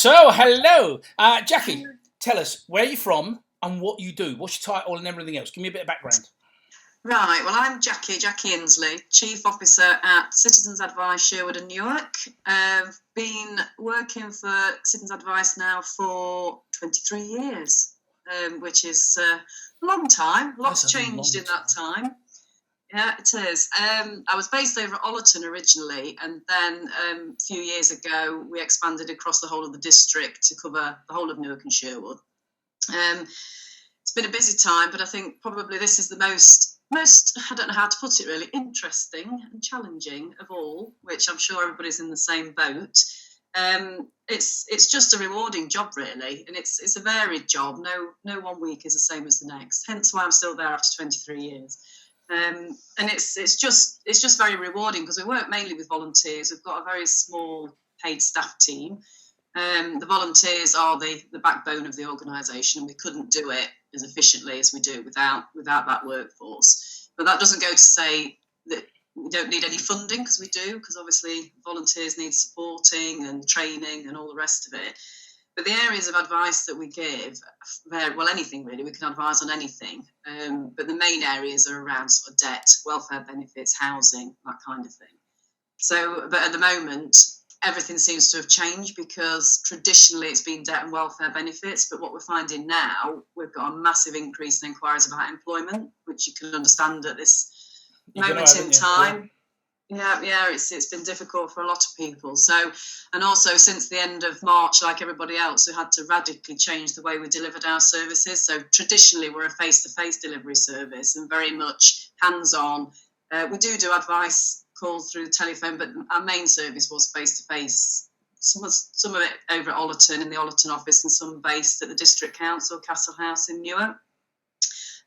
So, hello. Jackie, tell us where you're from and what you do. What's your title and everything else? Give me a bit of background. Right, well, I'm Jackie Insley, Chief Officer at Citizens Advice Sherwood and Newark. I've been working for Citizens Advice now for 23 years, which is a long time. Lots changed in that time. Yeah, it is. I was based over at Ollerton originally, and then a few years ago we expanded across the whole of the district to cover the whole of Newark and Sherwood. It's been a busy time, but I think probably this is the most I don't know how to put it really, interesting and challenging of all, which I'm sure everybody's in the same boat. It's just a rewarding job really, and it's a varied job. No 1 week is the same as the next. Hence why I'm still there after 23 years. And it's just very rewarding because we work mainly with volunteers. We've got a very small paid staff team. The volunteers are the backbone of the organisation, and we couldn't do it as efficiently as we do without that workforce. But that doesn't go to say that we don't need any funding, because we do, because obviously volunteers need supporting and training and all the rest of it. But the areas of advice that we give, well, anything really, we can advise on anything. But the main areas are around sort of debt, welfare benefits, housing, that kind of thing. So, but at the moment, everything seems to have changed, because traditionally it's been debt and welfare benefits. But what we're finding now, we've got a massive increase in inquiries about employment, which you can understand at this moment in time. Yeah, it's been difficult for a lot of people. So, and also since the end of March, like everybody else, we had to radically change the way we delivered our services. So traditionally we're a face-to-face delivery service and very much hands-on. We do advice calls through the telephone, but our main service was face-to-face. Some of it over at Ollerton, in the Ollerton office, and some based at the District Council, Castle House in Newark.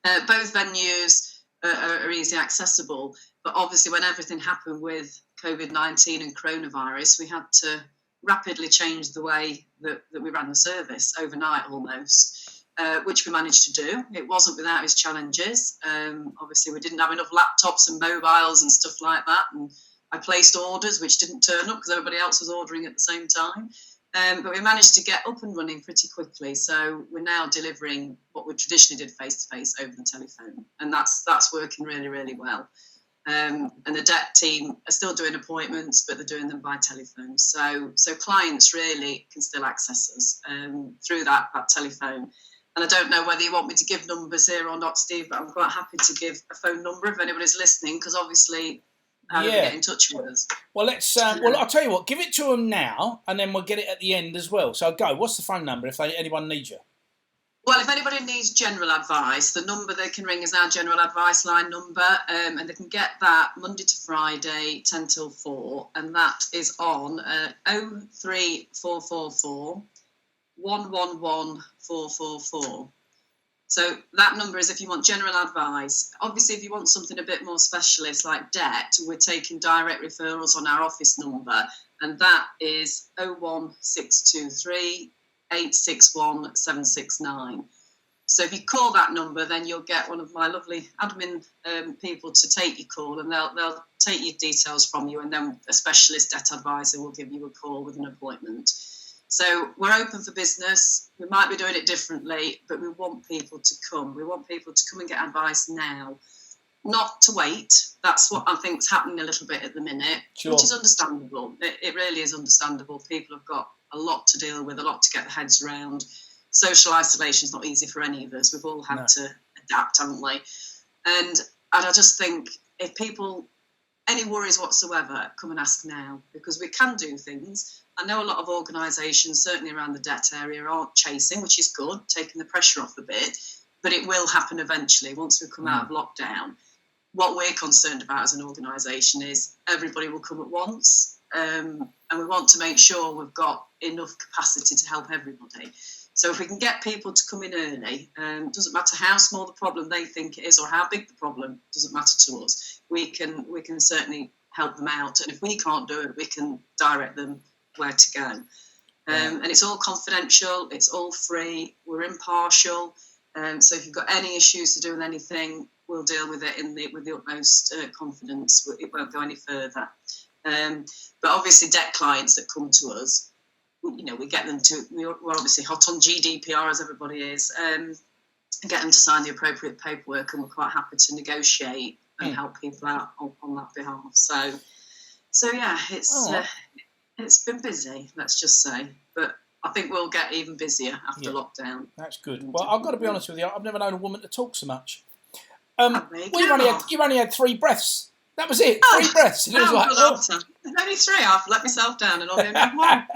Both venues are easily accessible, but obviously when everything happened with COVID-19 and coronavirus, we had to rapidly change the way that we ran the service overnight almost, which we managed to do. It wasn't without its challenges. Obviously we didn't have enough laptops and mobiles and stuff like that, and I placed orders which didn't turn up because everybody else was ordering at the same time. But we managed to get up and running pretty quickly. So we're now delivering what we traditionally did face-to-face over the telephone. And that's working really, really well. And the debt team are still doing appointments, but they're doing them by telephone. So clients really can still access us through that telephone. And I don't know whether you want me to give numbers here or not, Steve, but I'm quite happy to give a phone number if anybody's listening, because obviously how do we get in touch with us? Well, let's. Well, I'll tell you what. Give it to them now, and then we'll get it at the end as well. So go. What's the phone number if anyone needs you? Well, if anybody needs general advice, the number they can ring is our general advice line number, and they can get that Monday to Friday, 10 till 4, and that is on 03444 111 444. So that number is if you want general advice. Obviously, if you want something a bit more specialist like debt, we're taking direct referrals on our office number, and that is 01623 861 769. So if you call that number, then you'll get one of my lovely admin people to take your call, and they'll take your details from you, and then a specialist debt advisor will give you a call with an appointment. So we're open for business. We might be doing it differently, but we want people to come. We want people to come and get advice now, not to wait. That's what I think is happening a little bit at the minute, which is understandable. It really is understandable. People have got a lot to deal with, a lot to get their heads around. Social isolation is not easy for any of us. We've all had to adapt, haven't we? And I just think if people, any worries whatsoever, come and ask now, because we can do things. I know a lot of organisations, certainly around the debt area, aren't chasing, which is good, taking the pressure off a bit, but it will happen eventually once we come out of lockdown. What we're concerned about as an organisation is everybody will come at once, and we want to make sure we've got enough capacity to help everybody. So if we can get people to come in early, doesn't matter how small the problem they think it is or how big the problem, doesn't matter to us. We can certainly help them out, and if we can't do it, we can direct them where to go. And it's all confidential, it's all free, we're impartial. So if you've got any issues to do with anything, we'll deal with it with the utmost confidence. It won't go any further. But obviously debt clients that come to us, we get them to. We're obviously hot on GDPR as everybody is. Get them to sign the appropriate paperwork, and we're quite happy to negotiate and help people out on that behalf. So yeah, it's been busy, let's just say, but I think we'll get even busier after lockdown. That's good. Well, I've got to be honest with you, I've never known a woman to talk so much. You've only had 3 breaths. That was it. 3 breaths. And it was like, There's only 3. I've let myself down and only had 1.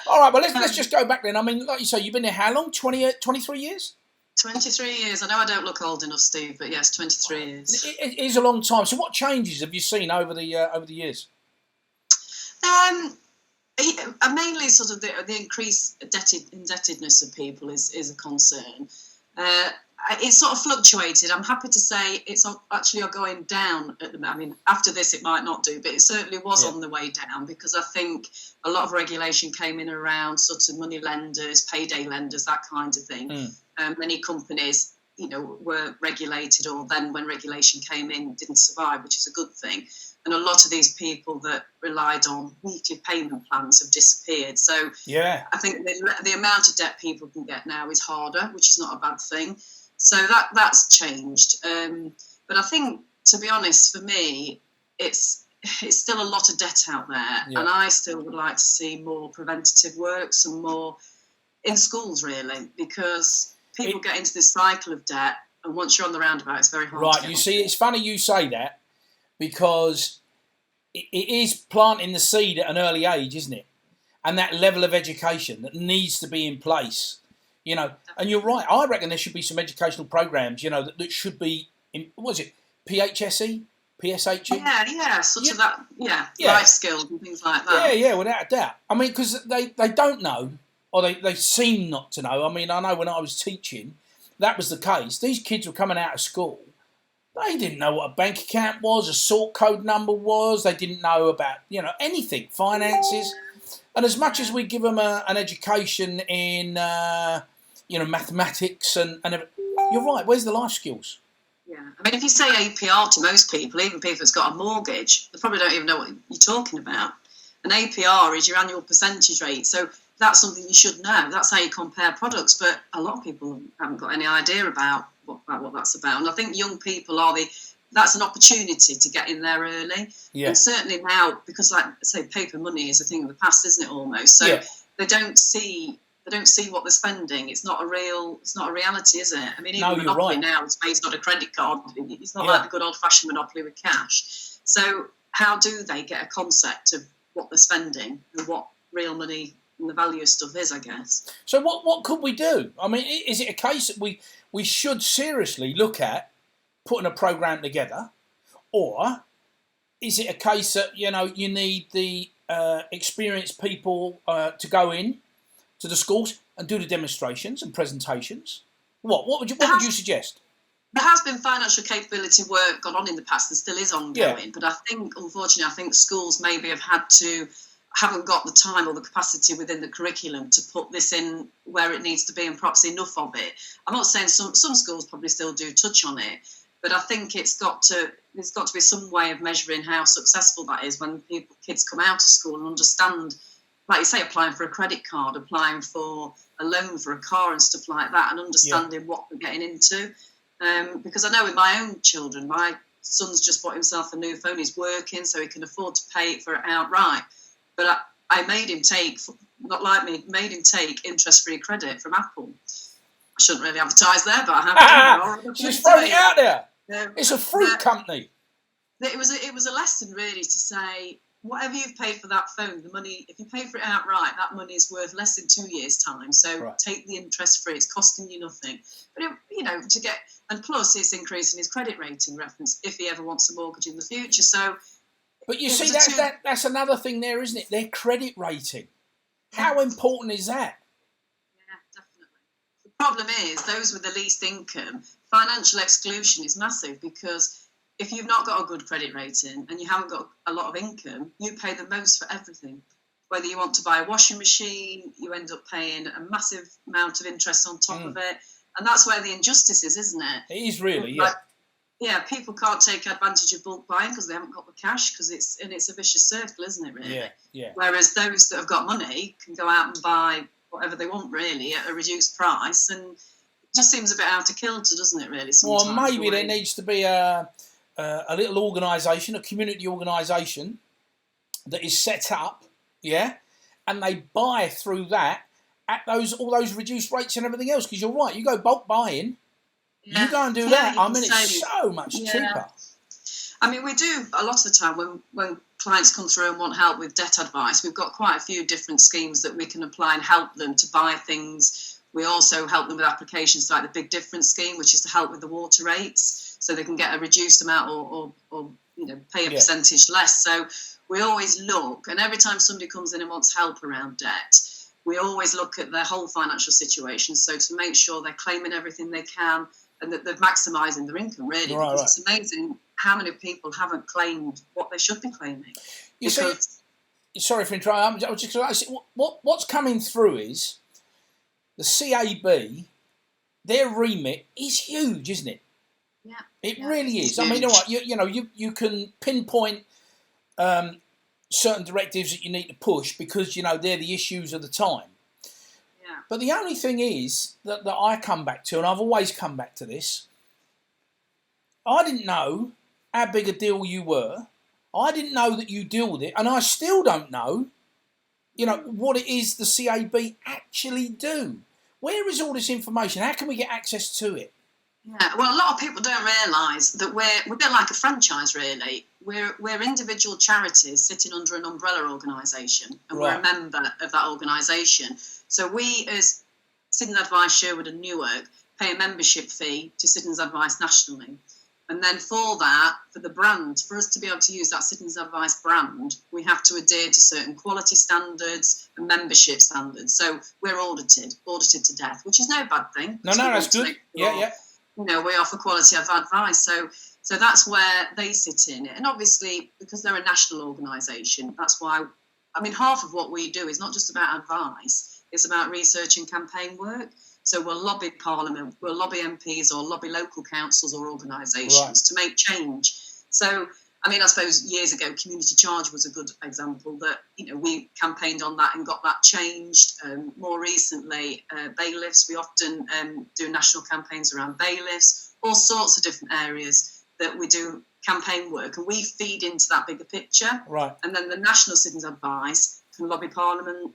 All right, well, let's just go back then. I mean, like you say, you've been there how long? 23 years? 23 years. I know I don't look old enough, Steve, but yes, 23 years. It is a long time. So what changes have you seen over the years? Mainly sort of the increased indebtedness of people is a concern. It's sort of fluctuated. I'm happy to say it's actually going down at the moment. I mean, after this it might not do, but it certainly was on the way down, because I think a lot of regulation came in around sort of money lenders, payday lenders, that kind of thing. Many companies, were regulated, or then when regulation came in, didn't survive, which is a good thing. And a lot of these people that relied on weekly payment plans have disappeared. So I think the amount of debt people can get now is harder, which is not a bad thing. So that's changed. But I think, to be honest, for me, it's still a lot of debt out there. And I still would like to see more preventative work, some more in schools, really, because people get into this cycle of debt. And once you're on the roundabout, it's very hard to get you see, it's funny you say that, because it is planting the seed at an early age, isn't it? And that level of education that needs to be in place, And you're right. I reckon there should be some educational programs, that should be what is it? PHSE, PSHE? Yeah, sort of that. Life skills and things like that. Yeah, without a doubt. I mean, because they don't know, or they seem not to know. I mean, I know when I was teaching, that was the case. These kids were coming out of school. They didn't know what a bank account was, a sort code number was. They didn't know about, anything, finances. And as much as we give them an education in, mathematics and you're right. Where's the life skills? Yeah, I mean, if you say APR to most people, even people that's got a mortgage, they probably don't even know what you're talking about. An APR is your annual percentage rate, so that's something you should know. That's how you compare products, but a lot of people haven't got any idea about what that's about. And I think young people that's an opportunity to get in there early. Yeah. And certainly now, because like say paper money is a thing of the past, isn't it, almost? So they don't see what they're spending. It's not a reality, is it? I mean, even Monopoly now is based on a credit card. It's not like the good old fashioned Monopoly with cash. So how do they get a concept of what they're spending and what real money and the value of stuff is, I guess? So what could we do? I mean, is it a case that we should seriously look at putting a program together, or is it a case that you need the experienced people to go in to the schools and do the demonstrations and presentations? What would you suggest? There has been financial capability work gone on in the past and still is ongoing, but I think, unfortunately, schools maybe haven't got the time or the capacity within the curriculum to put this in where it needs to be, and perhaps enough of it. I'm not saying some schools probably still do touch on it, but I think there's got to be some way of measuring how successful that is when kids come out of school and understand, like you say, applying for a credit card, applying for a loan for a car and stuff like that, and understanding what they're getting into. Because I know with my own children, my son's just bought himself a new phone. He's working, so he can afford to pay for it outright. But I made him take, not like me, made him take interest-free credit from Apple. I shouldn't really advertise there, but I have. She's throwing it out there. It's a fruit company. It was a lesson really to say, whatever you've paid for that phone, the money, if you pay for it outright, that money is worth less in 2 years' time. So take the interest-free; it's costing you nothing. But to get, and plus it's increasing his credit rating reference if he ever wants a mortgage in the future. So. But you see, that's another thing there, isn't it? Their credit rating. How important is that? Yeah, definitely. The problem is, those with the least income, financial exclusion is massive, because if you've not got a good credit rating and you haven't got a lot of income, you pay the most for everything. Whether you want to buy a washing machine, you end up paying a massive amount of interest on top of it. And that's where the injustice is, isn't it? It is really, yeah. people can't take advantage of bulk buying because they haven't got the cash, because it's a vicious circle, isn't it, really? Yeah. Whereas those that have got money can go out and buy whatever they want, really, at a reduced price, and it just seems a bit out of kilter, doesn't it, really, sometimes? Well, maybe there needs to be a little organisation, a community organisation that is set up, and they buy through that at all those reduced rates and everything else. Because you're right, you go bulk buying, you go and do that. I mean, it's so much cheaper. I mean, we do a lot of the time when clients come through and want help with debt advice, we've got quite a few different schemes that we can apply and help them to buy things. We also help them with applications like the Big Difference scheme, which is to help with the water rates, so they can get a reduced amount or pay a percentage less. So we always look, and every time somebody comes in and wants help around debt, we always look at their whole financial situation, so to make sure they're claiming everything they can and that they're maximising their income, really. Because it's amazing how many people haven't claimed what they should be claiming. Sorry for interrupting. I was just going to say, what's coming through is the CAB, their remit is huge, isn't it? Yeah. It really is. Huge. I mean, all right, you can pinpoint certain directives that you need to push because, they're the issues of the time. But the only thing is that I come back to, and I've always come back to this, I didn't know how big a deal you were. I didn't know that you deal with it, and I still don't know, what it is the CAB actually do. Where is all this information? How can we get access to it? Yeah, well, a lot of people don't realise that we're a bit like a franchise, really. We're individual charities sitting under an umbrella organisation, and we're a member of that organisation. So we, as Citizens Advice Sherwood and Newark, pay a membership fee to Citizens Advice nationally. And then for that, for the brand, for us to be able to use that Citizens Advice brand, we have to adhere to certain quality standards and membership standards. So we're audited to death, which is no bad thing. No, that's good. Yeah. We offer quality of advice. So that's where they sit in. And obviously, because they're a national organisation, that's why, half of what we do is not just about advice, it's about research and campaign work. So we'll lobby Parliament, we'll lobby MPs or lobby local councils or organisations to make change. So, I suppose years ago, community charge was a good example that, we campaigned on that and got that changed. More recently, bailiffs, we often do national campaigns around bailiffs, all sorts of different areas that we do campaign work, and we feed into that bigger picture. Right. And then the National Citizens Advice can lobby Parliament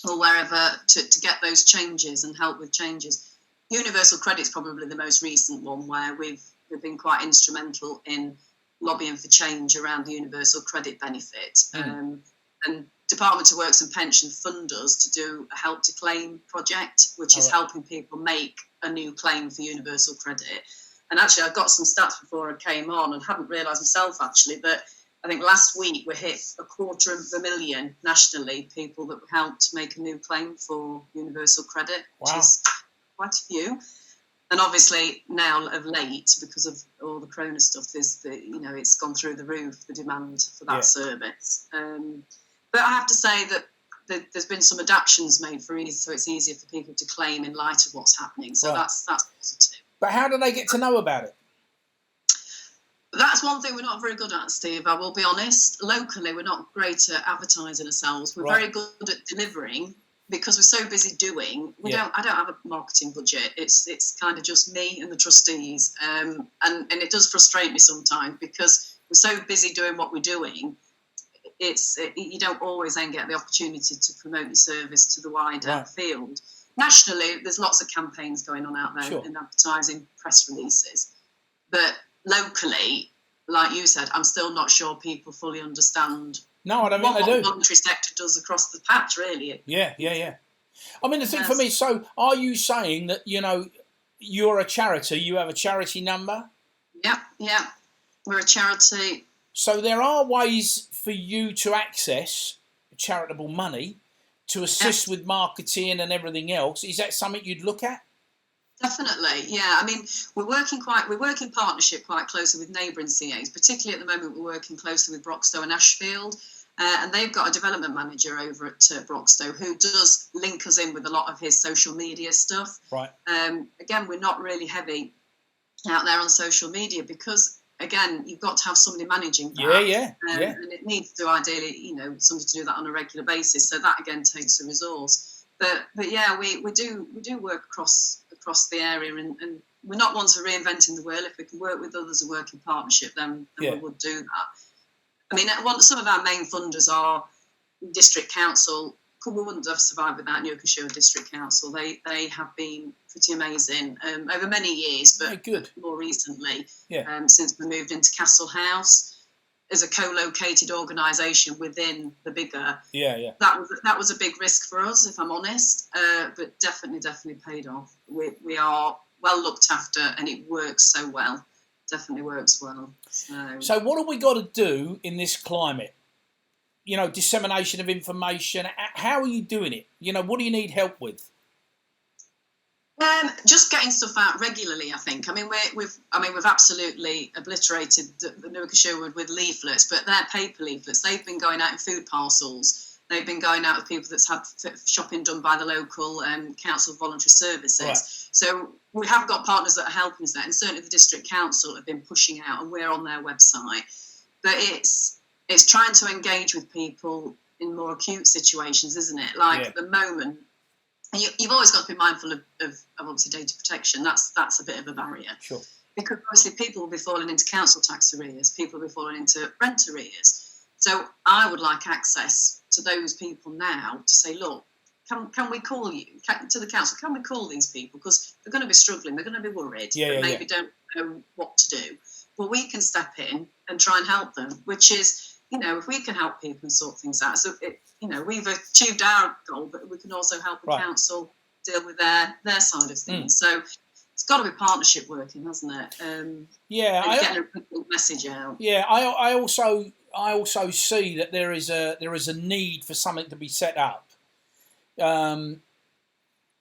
or wherever to get those changes and help with changes. Universal Credit's probably the most recent one where we've been quite instrumental in lobbying for change around the universal credit benefit. And Department of Works and Pension fund us to do a Help to Claim project, which is helping people make a new claim for universal credit. And actually, I got some stats before I came on and hadn't realised myself, actually, but I think last week we hit 250,000 nationally, people that helped make a new claim for universal credit, which is quite a few. And obviously now of late, because of all the corona stuff, it's gone through the roof, the demand for that service. But I have to say that there's been some adaptations made so it's easier for people to claim in light of what's happening. So that's positive. But how do they get to know about it? That's one thing we're not very good at, Steve, I will be honest. Locally, we're not great at advertising ourselves. We're very good at delivering because we're so busy doing. I don't have a marketing budget. It's kind of just me and the trustees. And it does frustrate me sometimes because we're so busy doing what we're doing. You don't always then get the opportunity to promote your service to the wider field. Nationally, there's lots of campaigns going on out there in advertising, press releases. But locally, like you said, I'm still not sure people fully understand what the voluntary sector does across the patch, really. Yeah. The thing for me, so are you saying that, you're a charity, you have a charity number? Yeah. We're a charity. So there are ways for you to access charitable money to assist with marketing and everything else. Is that something you'd look at? Definitely, yeah. We're working in partnership quite closely with neighbouring CAs, particularly at the moment we're working closely with Broxtowe and Ashfield, and they've got a development manager over at Broxtowe who does link us in with a lot of his social media stuff. Right. Again, we're not really heavy out there on social media, because again, you've got to have somebody managing that. And it needs to ideally, somebody to do that on a regular basis. So that again takes a resource. But yeah, we do work across the area, and we're not ones for reinventing the wheel. If we can work with others and work in partnership, then we would do that. I mean, some of our main funders are District Council. We wouldn't have survived without Newark and Sherwood District Council. They have been pretty amazing over many years, but more recently, since we moved into Castle House as a co-located organisation within the bigger. That was a big risk for us, if I'm honest, but definitely paid off. We are well looked after, and it works so well. Definitely works well. So what have we got to do in this climate? Dissemination of information. How are you doing it? What do you need help with? Just getting stuff out regularly, I think. I mean, we've absolutely obliterated the Newark and Sherwood with leaflets, but they're paper leaflets. They've been going out in food parcels. They've been going out with people that's had shopping done by the local council voluntary services. Right. So we have got partners that are helping us there, and certainly the District Council have been pushing out, and we're on their website. But it's trying to engage with people in more acute situations, isn't it? Like at the moment, and you've always got to be mindful of obviously data protection. That's a bit of a barrier. Sure. Because obviously people will be falling into council tax arrears, people will be falling into rent arrears. So I would like access to those people now to say, look, can we call you to the council? Can we call these people? Because they're going to be struggling, they're going to be worried, maybe don't know what to do. But we can step in and try and help them, which is, if we can help people and sort things out. So, we've achieved our goal, but we can also help the council deal with their side of things. So it's got to be partnership working, hasn't it? Getting a message out. Yeah, I also see that there is a need for something to be set up. That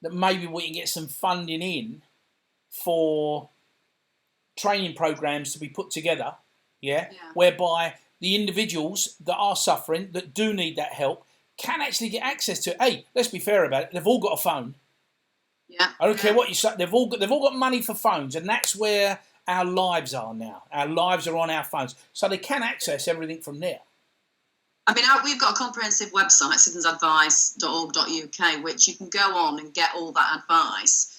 maybe we can get some funding in for training programs to be put together. Whereby the individuals that are suffering, that do need that help, can actually get access to it. Hey, let's be fair about it. They've all got a phone. Yeah. I don't care what you say. They've all got money for phones, and that's where our lives are now. Our lives are on our phones, so they can access everything from there. I mean, we've got a comprehensive website, citizensadvice.org.uk, which you can go on and get all that advice.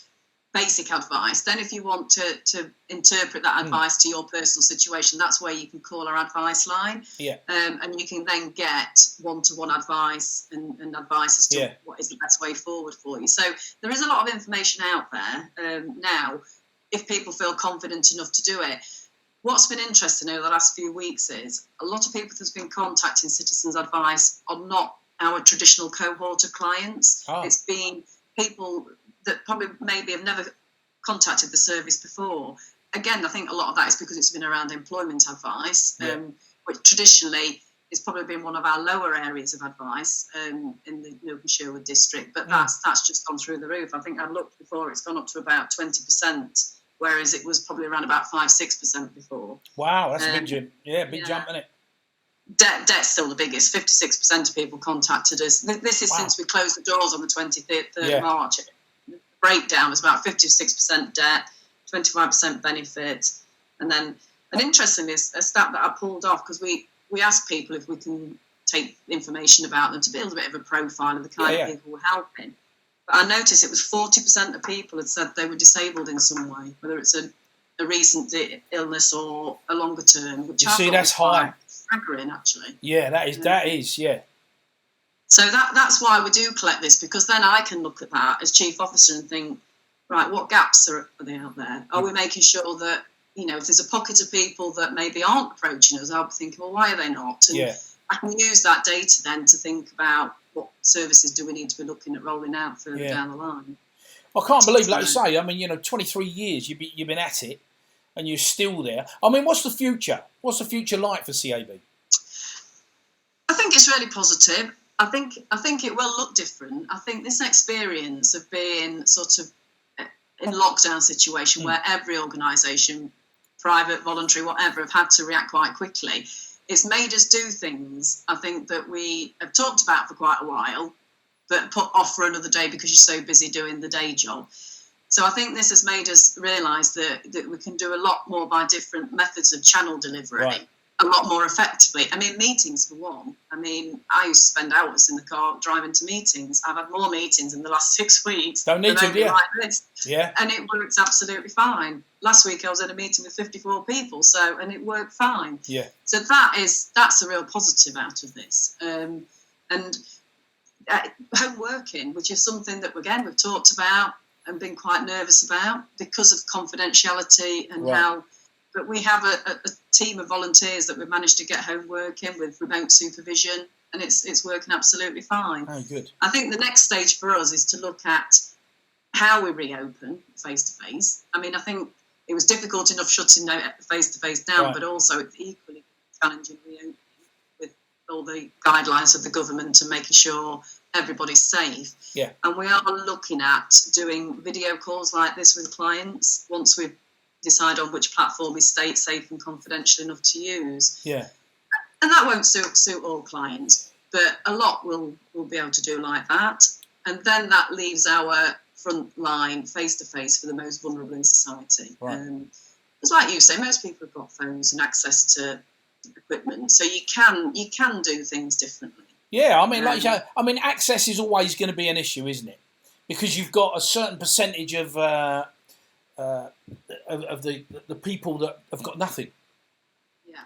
Basic advice. Then if you want to interpret that advice to your personal situation, that's where you can call our advice line. And you can then get one-to-one advice and advice as to what is the best way forward for you. So there is a lot of information out there now, if people feel confident enough to do it. What's been interesting over the last few weeks is a lot of people that's been contacting Citizens Advice are not our traditional cohort of clients. It's been people that probably maybe have never contacted the service before. Again, I think a lot of that is because it's been around employment advice, which traditionally has probably been one of our lower areas of advice in the Newark and Sherwood district. But that's just gone through the roof. I think I looked before; it's gone up to about 20%, whereas it was probably around about 5-6% before. Wow, that's a big jump. Big jump, isn't it? Debt's still the biggest. 56% of people contacted us. This is since we closed the doors on the 23rd of March. Breakdown was about 56% debt, 25% benefit, and then interestingly, a stat that I pulled off, because we asked people if we can take information about them to build a bit of a profile of the kind of people we're helping. But I noticed it was 40% of people had said they were disabled in some way, whether it's a recent illness or a longer term. Which that's high. Staggering, actually. Yeah, that is. So that's why we do collect this, because then I can look at that as chief officer and think, right, what gaps are they out there? Are we making sure that, if there's a pocket of people that maybe aren't approaching us, I'll be thinking, well, why are they not? And I can use that data then to think about what services do we need to be looking at rolling out further down the line. I can't believe, like you say, 23 years you've been at it and you're still there. I mean, what's the future? What's the future like for CAB? I think it's really positive. I think it will look different. I think this experience of being sort of in lockdown situation where every organisation, private, voluntary, whatever, have had to react quite quickly, it's made us do things, I think, that we have talked about for quite a while, but put off for another day because you're so busy doing the day job. So I think this has made us realise that we can do a lot more by different methods of channel delivery, a lot more effectively. I mean, meetings for one. I mean, I used to spend hours in the car driving to meetings. I've had more meetings in the last 6 weeks. Don't need to, like this. Yeah. And it works absolutely fine. Last week I was at a meeting with 54 people, and it worked fine. Yeah. So that's a real positive out of this. And home working, which is something that, again, we've talked about and been quite nervous about because of confidentiality and how, but we have a team of volunteers that we've managed to get home working with remote supervision, and it's working absolutely fine. Oh, good. I think the next stage for us is to look at how we reopen face-to-face. I mean, I think it was difficult enough shutting face-to-face down, but also it's equally challenging reopening with all the guidelines of the government and making sure everybody's safe. Yeah. And we are looking at doing video calls like this with clients once we decide on which platform is safe and confidential enough to use. Yeah. And that won't suit all clients, but a lot will be able to do like that. And then that leaves our front line face-to-face for the most vulnerable in society. Right. It's like you say, most people have got phones and access to equipment, so you can do things differently. Yeah, I mean, like you say, access is always going to be an issue, isn't it? Because you've got a certain percentage of the people that have got nothing,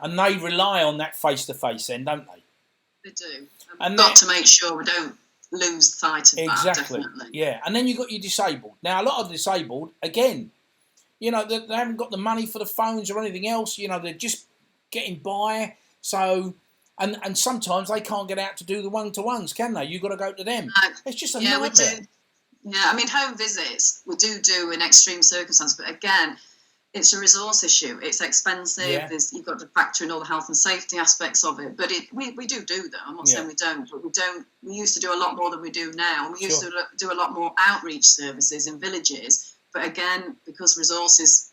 and they rely on that face-to-face, then, don't they? They do, and we've got to make sure we don't lose sight of that. Exactly. Definitely. Yeah, and then you've got your disabled. Now, a lot of the disabled, again, you know, they haven't got the money for the phones or anything else. You know, they're just getting by. So, and sometimes they can't get out to do the one-to-ones, can they? You've got to go to them. It's just a nightmare. We do. Yeah, I mean, home visits we do in extreme circumstances, but again, it's a resource issue. It's expensive. Yeah. You've got to factor in all the health and safety aspects of it. But we do them. I'm not saying we don't, but we don't. We used to do a lot more than we do now. And we used to do a lot more outreach services in villages. But again, because resources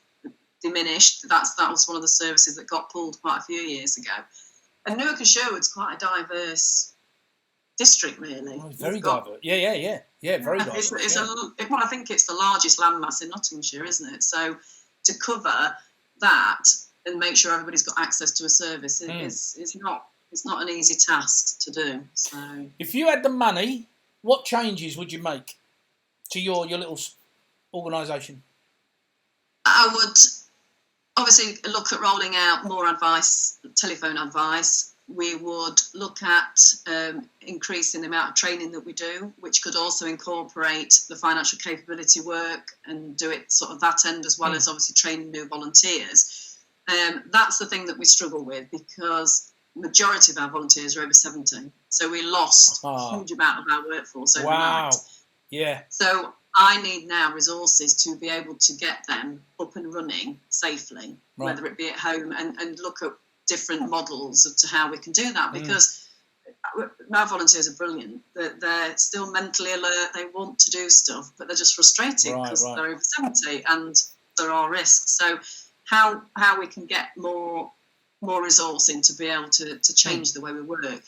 diminished, that was one of the services that got pulled quite a few years ago. And Newark and Sherwood's quite a diverse district, really. Oh, very diverse. Yeah, very diverse. I think it's the largest landmass in Nottinghamshire, isn't it? So to cover that and make sure everybody's got access to a service is not an easy task to do. So, if you had the money, what changes would you make to your little organisation? I would obviously look at rolling out more advice, telephone advice. We would look at increasing the amount of training that we do, which could also incorporate the financial capability work and do it sort of that end as well as obviously training new volunteers. That's the thing that we struggle with because the majority of our volunteers are over 70. So we lost a huge amount of our workforce overnight. Wow. Yeah. So I need now resources to be able to get them up and running safely, whether it be at home and look at different models as to how we can do that because our volunteers are brilliant. They're still mentally alert. They want to do stuff, but they're just frustrated because they're over 70 and there are risks. So how we can get more resource in to be able to change the way we work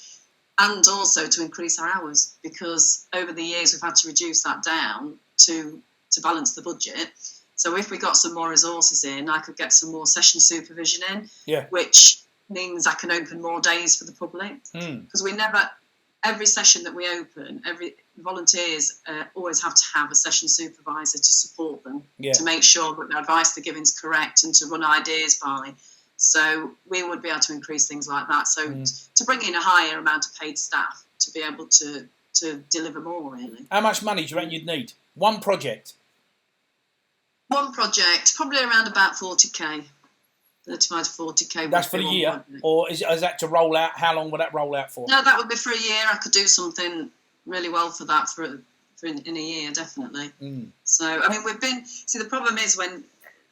and also to increase our hours because over the years we've had to reduce that down to balance the budget. So if we got some more resources in, I could get some more session supervision in, which means I can open more days for the public because every session that we open, every volunteers always have to have a session supervisor to support them to make sure that the advice they're giving is correct and to run ideas by. So we would be able to increase things like that. So to bring in a higher amount of paid staff to be able to deliver more, really. How much money do you reckon you'd need? One project? One project, probably around about 40k. 35 to 40k. That's for the year? Or is that to roll out? How long would that roll out for? No, that would be for a year. I could do something really well for that in a year, definitely. So, I mean, the problem is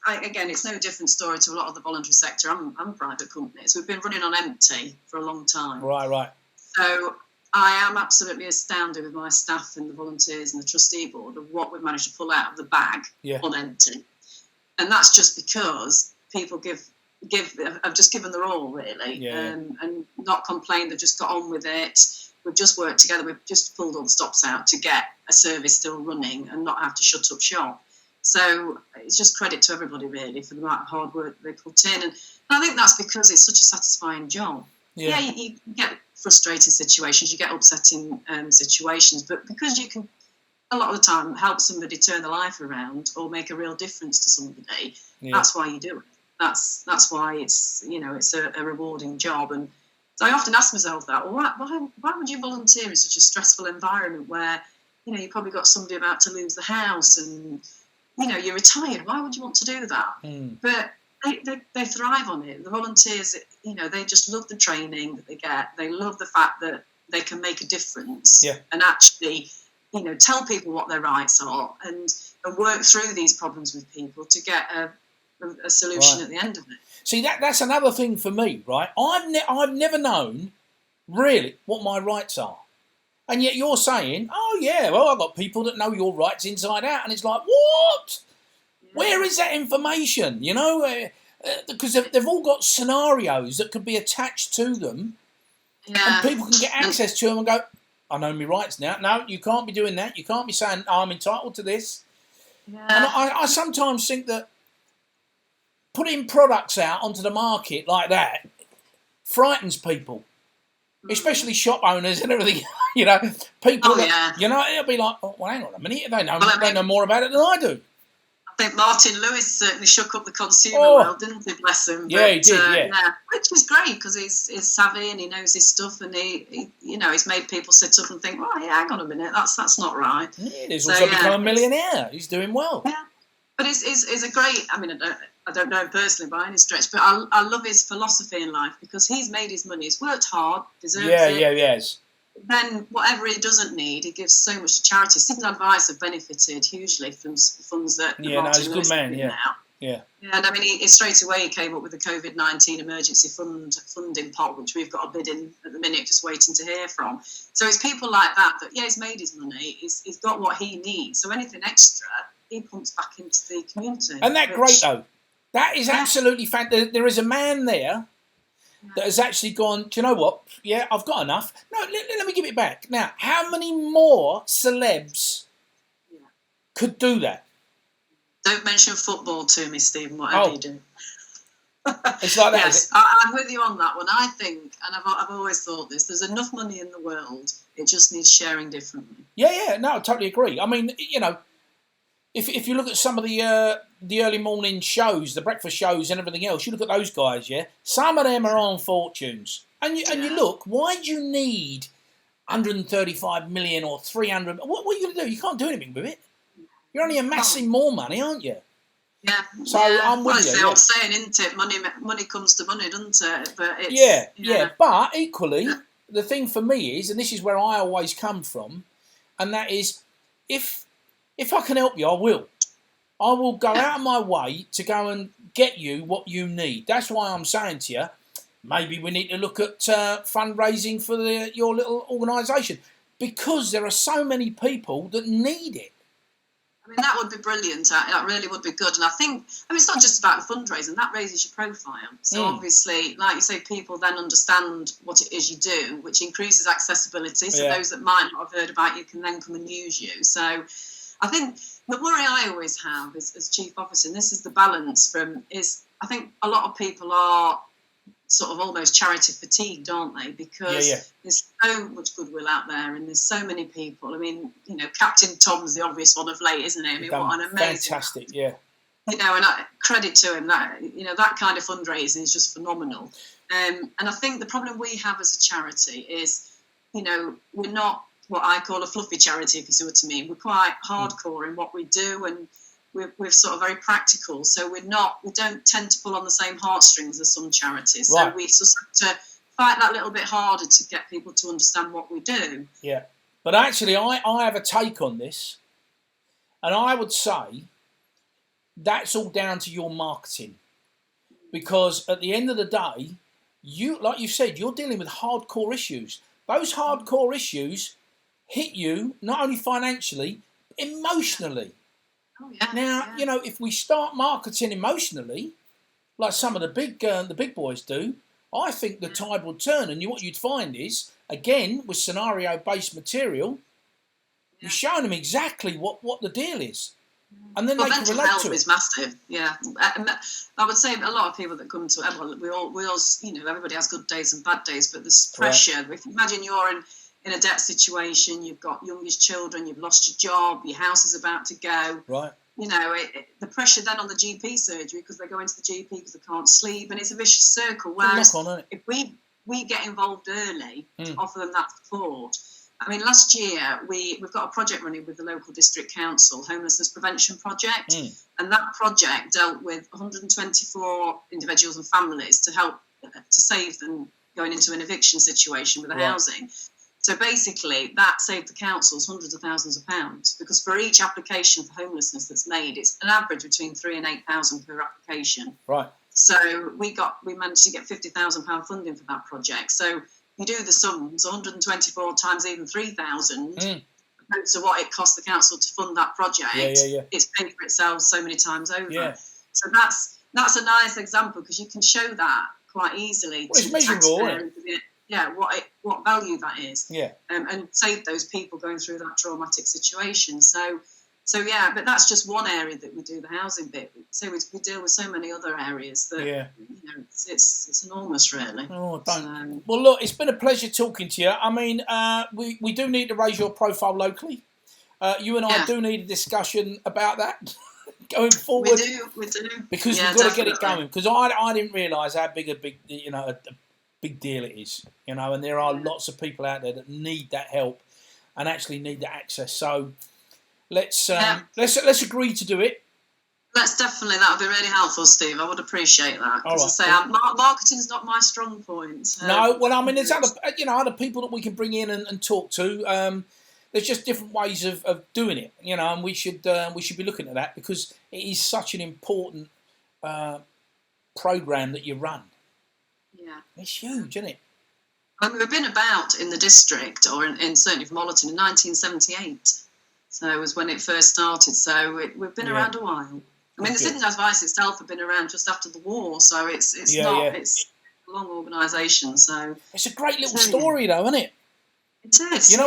again, it's no different story to a lot of the voluntary sector. I'm private companies. We've been running on empty for a long time. Right. So I am absolutely astounded with my staff and the volunteers and the trustee board of what we've managed to pull out of the bag on empty. And that's just because people have just given their all, really, and not complained. They've just got on with it. We've just worked together. We've just pulled all the stops out to get a service still running and not have to shut up shop. So it's just credit to everybody, really, for the amount of hard work they put in. And I think that's because it's such a satisfying job. Yeah, you get frustrating situations, you get upsetting situations, but because you can, a lot of the time, help somebody turn their life around or make a real difference to somebody, that's why you do it. That's why it's, it's a rewarding job. And so I often ask myself that, well, why would you volunteer in such a stressful environment where, you've probably got somebody about to lose the house and, you're retired. Why would you want to do that? But they thrive on it. The volunteers, they just love the training that they get. They love the fact that they can make a difference and actually, tell people what their rights are and work through these problems with people to get a solution at the end of it. See, that's another thing for me, right? I've never known really what my rights are. And yet you're saying, oh yeah, well, I've got people that know your rights inside out. And it's like, what? Yeah. Where is that information? Because they've all got scenarios that could be attached to them. Yeah. And people can get access to them and go, I know my rights now. No, you can't be doing that. You can't be saying, I'm entitled to this. Yeah. And I sometimes think that putting products out onto the market like that frightens people. Especially shop owners and everything, people it'll be like, oh, well, hang on a minute, they know more about it than I do. I think Martin Lewis certainly shook up the consumer world, didn't he, bless him? Yeah, he did, which is great because he's savvy and he knows his stuff and he he's made people sit up and think, oh, yeah, hang on a minute, that's not right. Yeah, he's also become a millionaire. He's doing well. Yeah, but it's a great, I don't know him personally by any stretch, but I love his philosophy in life because he's made his money. He's worked hard, deserves it. Yeah, yes. Then whatever he doesn't need, he gives so much to charity. Citizens Advice have benefited hugely from funds that he's a good man, Yeah. And he straight away came up with the COVID-19 emergency funding pot, which we've got a bid in at the minute, just waiting to hear from. So it's people like that, he's made his money, he's got what he needs. So anything extra, he pumps back into the community. And that's great, though. That is absolutely fantastic. There is a man there that has actually gone, do you know what? Yeah, I've got enough. No, let me give it back. Now, how many more celebs could do that? Don't mention football to me, Stephen, whatever you do. It's like that, yes, is it? I'm with you on that one. I think, and I've always thought this, there's enough money in the world, it just needs sharing differently. Yeah, no, I totally agree. If you look at some of the early morning shows, the breakfast shows and everything else, you look at those guys, some of them are on fortunes. And you look, why do you need 135 million or 300? What are you going to do? You can't do anything with it. You're only amassing more money, aren't you? Yeah. So I'm with you. It's the old saying, isn't it? Money comes to money, doesn't it? But it's, yeah. But equally, the thing for me is, and this is where I always come from, and that is, if I can help you, I will. I will go out of my way to go and get you what you need. That's why I'm saying to you, maybe we need to look at fundraising for your little organisation because there are so many people that need it. That would be brilliant. That really would be good. And I think, it's not just about the fundraising. That raises your profile. So obviously, like you say, people then understand what it is you do, which increases accessibility. So those that might not have heard about you can then come and use you. So I think the worry I always have as chief officer, and this is the balance I think a lot of people are sort of almost charity fatigued, aren't they? Because there's so much goodwill out there and there's so many people. Captain Tom's the obvious one of late, isn't he? What an amazing... Fantastic, yeah. And credit to him, that kind of fundraising is just phenomenal. And I think the problem we have as a charity is, we're not what I call a fluffy charity, if you see what I mean. We're quite hardcore in what we do, and we're sort of very practical. So we don't tend to pull on the same heartstrings as some charities. Right. So we sort of have to fight that little bit harder to get people to understand what we do. Yeah, but actually, I have a take on this, and I would say that's all down to your marketing, because at the end of the day, like you said, you're dealing with hardcore issues. Those hardcore issues hit you not only financially, emotionally. Oh, yeah. Now, if we start marketing emotionally, like some of the big boys do, I think the tide will turn. And what you'd find is, again, with scenario-based material, you're showing them exactly what the deal is. And then Well, they can mental relate health to is it. massive. Yeah, I would say a lot of people that come to it, we all, everybody has good days and bad days, but there's pressure. Right. If you imagine you're in a debt situation, you've got youngest children, you've lost your job, your house is about to go. Right. The pressure then on the GP surgery because they go into the GP because they can't sleep, and it's a vicious circle. Whereas if we get involved early to offer them that support. I mean, last year we've got a project running with the local district council, Homelessness Prevention Project, and that project dealt with 124 individuals and families to help to save them going into an eviction situation with the housing. So basically, that saved the councils hundreds of thousands of pounds because for each application for homelessness that's made, it's an average between £3,000 and £8,000 per application. Right. So we managed to get £50,000 funding for that project. So you do the sums, 124 times even 3,000, so what it cost the council to fund that project, it's paid for itself so many times over. Yeah. So that's a nice example because you can show that quite easily to the taxpayer. What value that is. Yeah. And save those people going through that traumatic situation. So yeah, but that's just one area that we do the housing bit. So we deal with so many other areas that it's enormous, really. Oh, don't. Well, look, it's been a pleasure talking to you. I mean, we do need to raise your profile locally. You and I do need a discussion about that going forward. We do. Because we've got to get it going. Because I didn't realise how big a big deal it is. And there are lots of people out there that need that help and actually need the access. So. Let's agree to do it. That would be really helpful, Steve. I would appreciate that. Because marketing's not my strong point. So. No, well, I mean, there's other people that we can bring in and talk to. There's just different ways of doing it, and we should be looking at that because it is such an important program that you run. Yeah, it's huge, isn't it? I mean, we've been about in the district, or in certainly from Mollerton, in 1978. So it was when it first started. So we've been around a while. I mean, the Citizens Advice itself have been around just after the war. So it's a long organisation. So it's a great little story, though, isn't it? It is.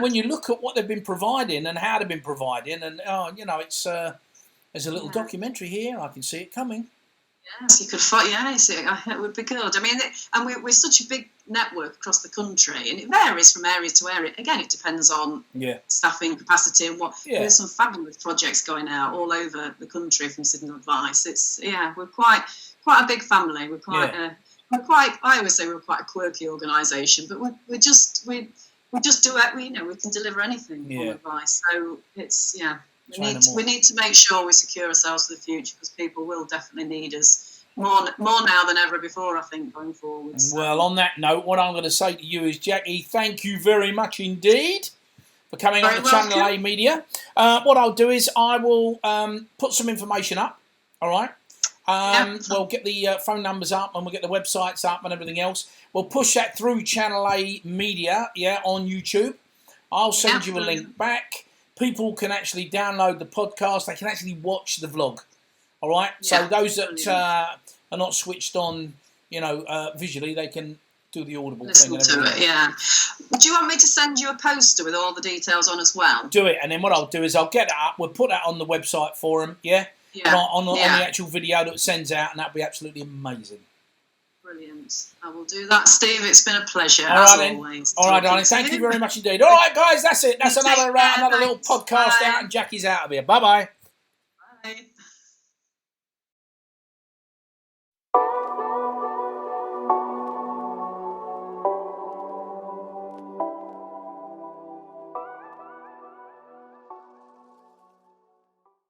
When you look at what they've been providing and how they've been providing, and it's there's a little documentary here. I can see it coming. Yes, you could find. Yes, it would be good. I mean, we're such a big network across the country, and it varies from area to area. Again, it depends on staffing capacity and what. There's some fabulous projects going out all over the country from Citizens Advice. We're quite a big family. We're quite. I always say we're quite a quirky organisation, but we just do it. We can deliver anything on advice. So it's We need to make sure we secure ourselves for the future because people will definitely need us more now than ever before, I think, going forward. So. Well, on that note, what I'm going to say to you is, Jackie, thank you very much indeed for coming on to Channel A Media. What I'll do is I will put some information up, all right? We'll get the phone numbers up and we'll get the websites up and everything else. We'll push that through Channel A Media, on YouTube. I'll send you a link back. People can actually download the podcast. They can actually watch the vlog. All right. So those that are not switched on, visually, they can do the audible thing. Listen to it. Yeah. Do you want me to send you a poster with all the details on as well? Do it, and then what I'll do is I'll get that up. We'll put that on the website for them. Yeah. On the actual video that it sends out, and that'll be absolutely amazing. Brilliant. I will do that, Steve. It's been a pleasure, always. All right, darling. Thank you very much indeed. All right, guys, that's it. That's another little podcast out, and Jackie's out of here. Bye-bye. Bye.